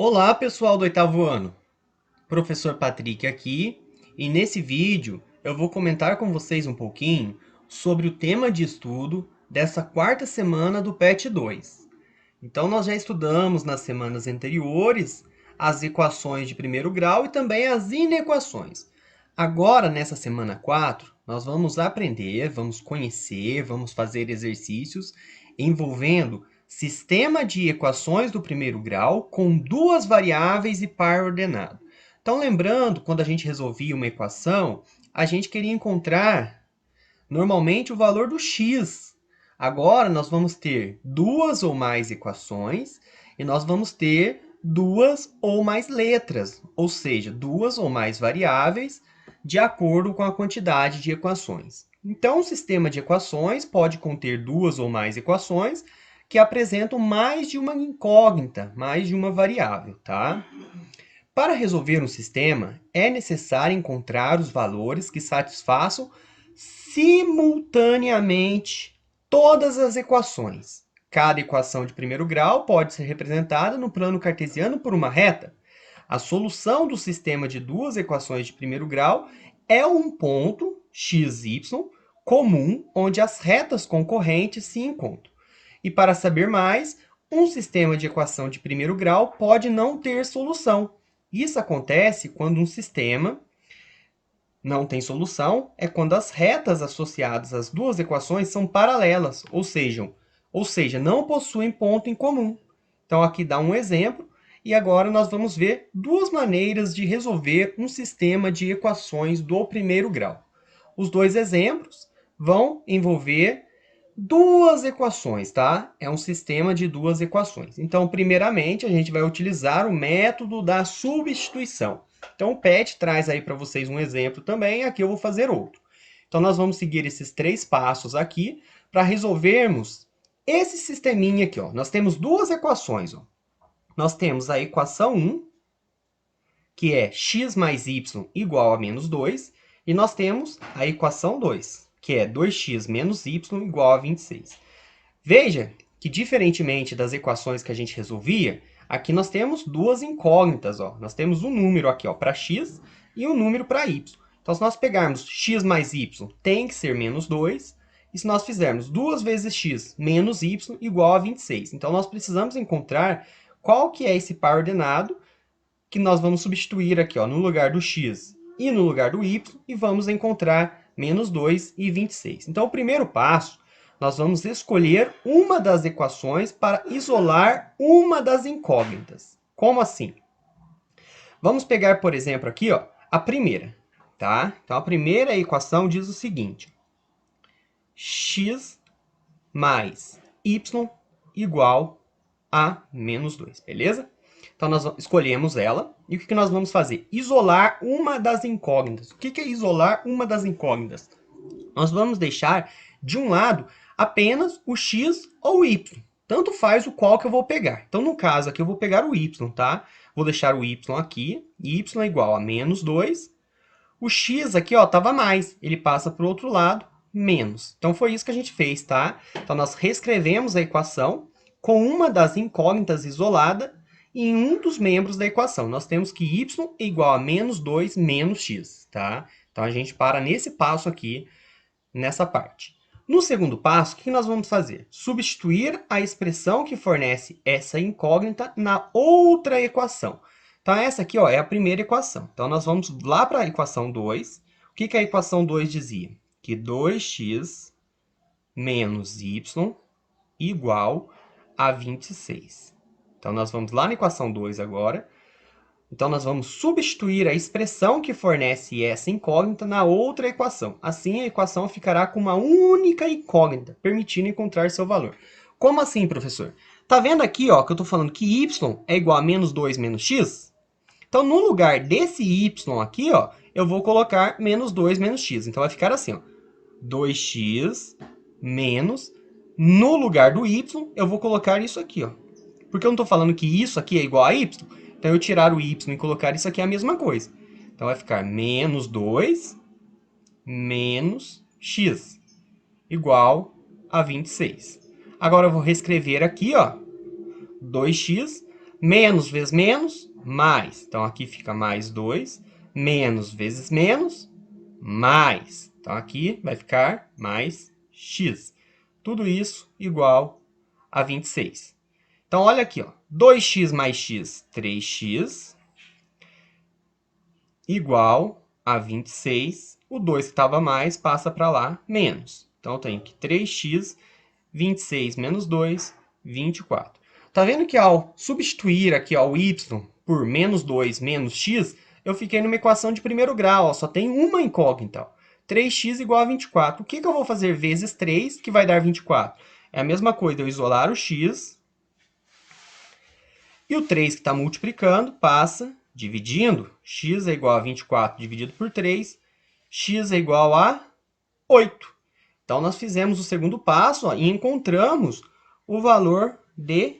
Olá, pessoal do oitavo ano. Professor Patrick aqui, e nesse vídeo eu vou comentar com vocês um pouquinho sobre o tema de estudo dessa quarta semana do PET 2. Então, nós já estudamos nas semanas anteriores as equações de primeiro grau e também as inequações. Agora, nessa semana 4, nós vamos aprender, vamos conhecer, vamos fazer exercícios envolvendo sistema de equações do primeiro grau com duas variáveis e par ordenado. Então, lembrando, quando a gente resolvia uma equação, a gente queria encontrar normalmente o valor do x. Agora nós vamos ter duas ou mais equações e nós vamos ter duas ou mais letras, ou seja, duas ou mais variáveis de acordo com a quantidade de equações. Então, o sistema de equações pode conter duas ou mais equações que apresentam mais de uma incógnita, mais de uma variável, tá? Para resolver um sistema, é necessário encontrar os valores que satisfaçam simultaneamente todas as equações. Cada equação de primeiro grau pode ser representada no plano cartesiano por uma reta. A solução do sistema de duas equações de primeiro grau é um ponto, x, y, comum, onde as retas concorrentes se encontram. E para saber mais, um sistema de equação de primeiro grau pode não ter solução. Isso acontece quando um sistema não tem solução, é quando as retas associadas às duas equações são paralelas, ou seja, não possuem ponto em comum. Então, aqui dá um exemplo, e agora nós vamos ver duas maneiras de resolver um sistema de equações do primeiro grau. Os dois exemplos vão envolver duas equações, tá? É um sistema de duas equações. Então, primeiramente, a gente vai utilizar o método da substituição. Então, o PET traz aí para vocês um exemplo também, aqui eu vou fazer outro. Então, nós vamos seguir esses três passos aqui para resolvermos esse sisteminha aqui, ó. Nós temos duas equações, ó. Nós temos a equação 1, que é x mais y igual a menos 2, e nós temos a equação 2, que é 2x menos y igual a 26. Veja que, diferentemente das equações que a gente resolvia, aqui nós temos duas incógnitas. Ó. Nós temos um número aqui para x e um número para y. Então, se nós pegarmos x mais y, tem que ser menos 2. E se nós fizermos 2 vezes x menos y igual a 26. Então, nós precisamos encontrar qual que é esse par ordenado que nós vamos substituir aqui no lugar do x e no lugar do y, e vamos encontrar menos 2 e 26. Então, o primeiro passo, nós vamos escolher uma das equações para isolar uma das incógnitas. Como assim? Vamos pegar, por exemplo, aqui a primeira. Tá? Então, a primeira equação diz o seguinte: x mais y igual a menos 2, beleza? Então, nós escolhemos ela. E o que nós vamos fazer? Isolar uma das incógnitas. O que é isolar uma das incógnitas? Nós vamos deixar, de um lado, apenas o x ou o y. Tanto faz o qual que eu vou pegar. Então, no caso aqui, eu vou pegar o y, tá? Vou deixar o y aqui. Y é igual a menos 2. O x aqui, estava mais. Ele passa para o outro lado, menos. Então, foi isso que a gente fez, tá? Então, nós reescrevemos a equação com uma das incógnitas isolada em um dos membros da equação. Nós temos que y é igual a menos 2 menos x, tá? Então, a gente para nesse passo aqui, nessa parte. No segundo passo, o que nós vamos fazer? Substituir a expressão que fornece essa incógnita na outra equação. Então, essa aqui é a primeira equação. Então, nós vamos lá para a equação 2. O que a equação 2 dizia? Que 2x menos y igual a 26. Então, nós vamos lá na equação 2 agora. Então, nós vamos substituir a expressão que fornece essa incógnita na outra equação. Assim, a equação ficará com uma única incógnita, permitindo encontrar seu valor. Como assim, professor? Tá vendo aqui que eu estou falando que y é igual a menos 2 menos x? Então, no lugar desse y aqui, eu vou colocar menos 2 menos x. Então, vai ficar assim, 2x menos... No lugar do y, eu vou colocar isso aqui, Porque eu não estou falando que isso aqui é igual a y. Então, eu tirar o y e colocar isso aqui é a mesma coisa. Então, vai ficar menos 2 menos x igual a 26. Agora, eu vou reescrever aqui, 2x Menos vezes menos, mais. Então, aqui fica mais 2. Menos vezes menos, mais. Então, aqui vai ficar mais x. Tudo isso igual a 26. Então, olha aqui, ó. 2x mais x, 3x, igual a 26. O 2 que estava mais passa para lá, menos. Então, eu tenho que 3x, 26 menos 2, 24. Tá vendo que ao substituir aqui ó, o y por menos 2 menos x, eu fiquei numa equação de primeiro grau, ó, só tem uma incógnita. Ó. 3x igual a 24. O que eu vou fazer vezes 3, que vai dar 24? É a mesma coisa, eu isolar o x, e o 3 que está multiplicando passa dividindo. X é igual a 24 dividido por 3, x é igual a 8. Então, nós fizemos o segundo passo ó, e encontramos o valor de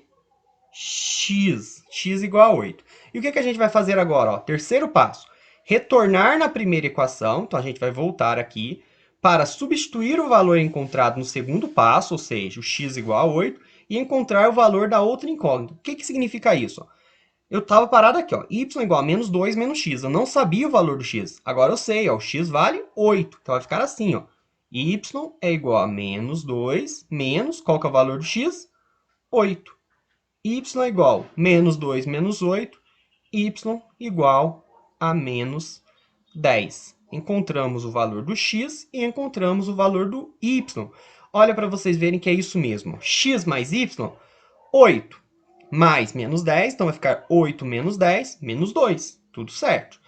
x. X igual a 8. E o que a gente vai fazer agora? Ó? Terceiro passo. Retornar na primeira equação. Então, a gente vai voltar aqui para substituir o valor encontrado no segundo passo, ou seja, o x igual a 8, e encontrar o valor da outra incógnita. O que significa isso? Eu estava parado aqui, ó, y igual a menos 2 menos x. Eu não sabia o valor do x. Agora eu sei, ó, o x vale 8. Então, vai ficar assim, ó. Y é igual a menos 2 menos, qual que é o valor do x? 8. Y é igual a menos 2 menos 8. Y igual a menos 10. Encontramos o valor do x e encontramos o valor do y. Olha para vocês verem que é isso mesmo. X mais y, 8 mais menos 10, então vai ficar 8 menos 10, menos 2. Tudo certo.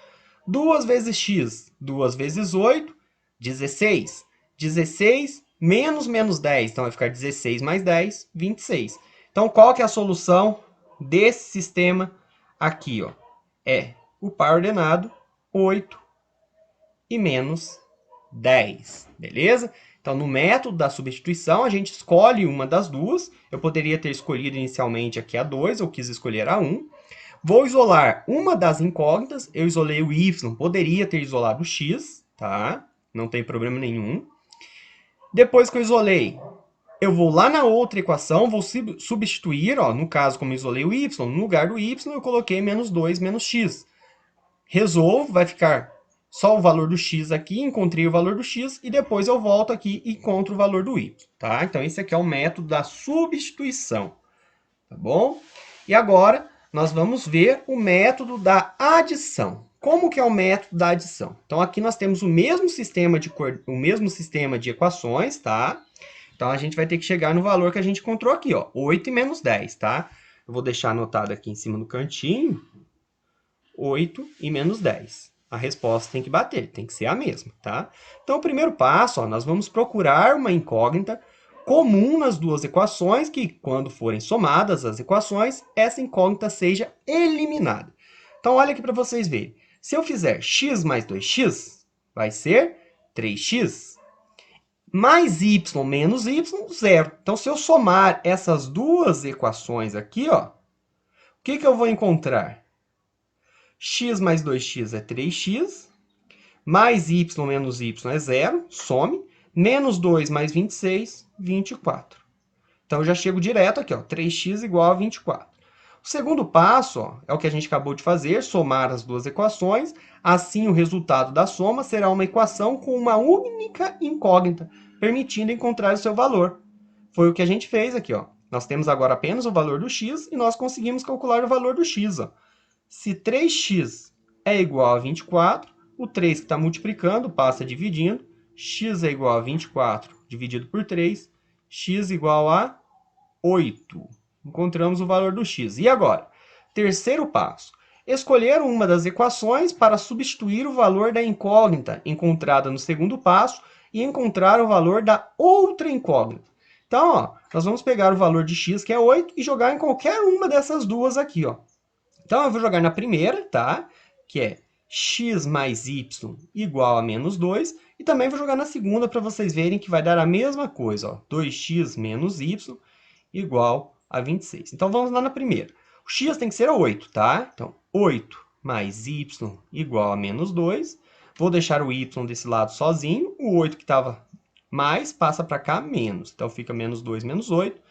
2 vezes x, 2 vezes 8, 16. 16 menos menos 10, então vai ficar 16 mais 10, 26. Então, qual que é a solução desse sistema aqui? Ó? É o par ordenado 8 e menos 10, beleza? Então, no método da substituição, a gente escolhe uma das duas. Eu poderia ter escolhido inicialmente aqui a 2, eu quis escolher a 1. Vou isolar uma das incógnitas, eu isolei o y, poderia ter isolado o x, tá? Não tem problema nenhum. Depois que eu isolei, eu vou lá na outra equação, vou substituir, ó, no caso, como eu isolei o y, no lugar do y, eu coloquei menos 2 menos x. Resolvo, vai ficar só o valor do x aqui, encontrei o valor do x, e depois eu volto aqui e encontro o valor do y, tá? Então, esse aqui é o método da substituição, tá bom? E agora, nós vamos ver o método da adição. Como que é o método da adição? Então, aqui nós temos o mesmo sistema de equações, tá? Então, a gente vai ter que chegar no valor que a gente encontrou aqui, ó, 8 e menos 10, tá? Eu vou deixar anotado aqui em cima no cantinho, 8 e menos 10. A resposta tem que bater, tem que ser a mesma, tá? Então, o primeiro passo, ó, nós vamos procurar uma incógnita comum nas duas equações, que quando forem somadas as equações, essa incógnita seja eliminada. Então, olha aqui para vocês verem. Se eu fizer x mais 2x, vai ser 3x. Mais y menos y, 0. Então, se eu somar essas duas equações aqui, ó, o que eu vou encontrar? X mais 2x é 3x, mais y menos y é 0, some, menos 2 mais 26, 24. Então, eu já chego direto aqui, ó, 3x igual a 24. O segundo passo ó, é o que a gente acabou de fazer, somar as duas equações. Assim, o resultado da soma será uma equação com uma única incógnita, permitindo encontrar o seu valor. Foi o que a gente fez aqui. Ó. Nós temos agora apenas o valor do x e nós conseguimos calcular o valor do x. Ó. Se 3x é igual a 24, o 3 que está multiplicando passa dividindo. X é igual a 24 dividido por 3. X igual a 8. Encontramos o valor do x. E agora? Terceiro passo. Escolher uma das equações para substituir o valor da incógnita encontrada no segundo passo e encontrar o valor da outra incógnita. Então, ó, nós vamos pegar o valor de x, que é 8, e jogar em qualquer uma dessas duas aqui. Ó. Então, eu vou jogar na primeira, tá? Que é x mais y igual a menos 2. E também vou jogar na segunda para vocês verem que vai dar a mesma coisa. Ó, 2x menos y igual a 26. Então, vamos lá na primeira. O x tem que ser 8, tá? Então, 8 mais y igual a menos 2. Vou deixar o y desse lado sozinho. O 8 que estava mais passa para cá menos. Então, fica menos 2 menos 8.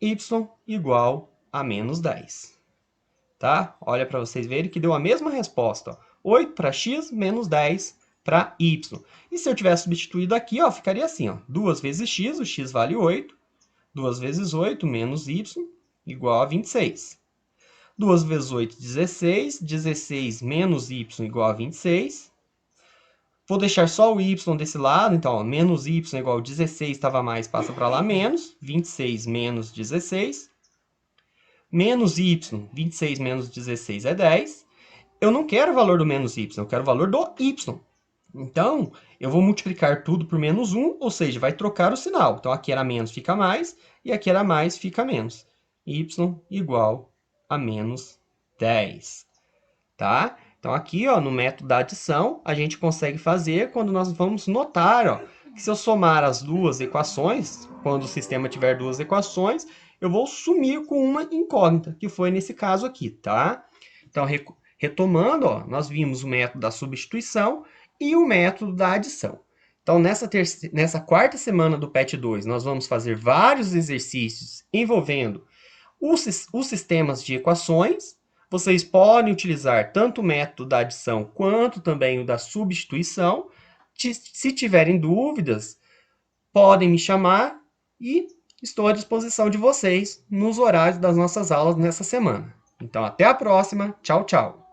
Y igual a menos 10. tá? Olha para vocês verem que deu a mesma resposta, ó. 8 para x menos 10 para y. E se eu tivesse substituído aqui, ó, ficaria assim, ó, 2 vezes x, o x vale 8, 2 vezes 8 menos y, igual a 26. 2 vezes 8, 16, 16 menos y igual a 26. Vou deixar só o y desse lado, então, ó, menos y igual a 16, estava mais, passa para lá, menos, 26 menos 16. Menos y, 26 menos 16 é 10. Eu não quero o valor do menos y, eu quero o valor do y. Então, eu vou multiplicar tudo por menos 1, ou seja, vai trocar o sinal. Então, aqui era menos, fica mais, e aqui era mais, fica menos. Y igual a menos 10. Tá? Então, aqui, ó, no método da adição, a gente consegue fazer quando nós vamos notar, ó, que se eu somar as duas equações, quando o sistema tiver duas equações, eu vou sumir com uma incógnita, que foi nesse caso aqui, tá? Então, retomando, ó, nós vimos o método da substituição e o método da adição. Então, nessa quarta semana do PET 2, nós vamos fazer vários exercícios envolvendo os sistemas de equações. Vocês podem utilizar tanto o método da adição quanto também o da substituição. Se tiverem dúvidas, podem me chamar e estou à disposição de vocês nos horários das nossas aulas nessa semana. Então, até a próxima. Tchau, tchau.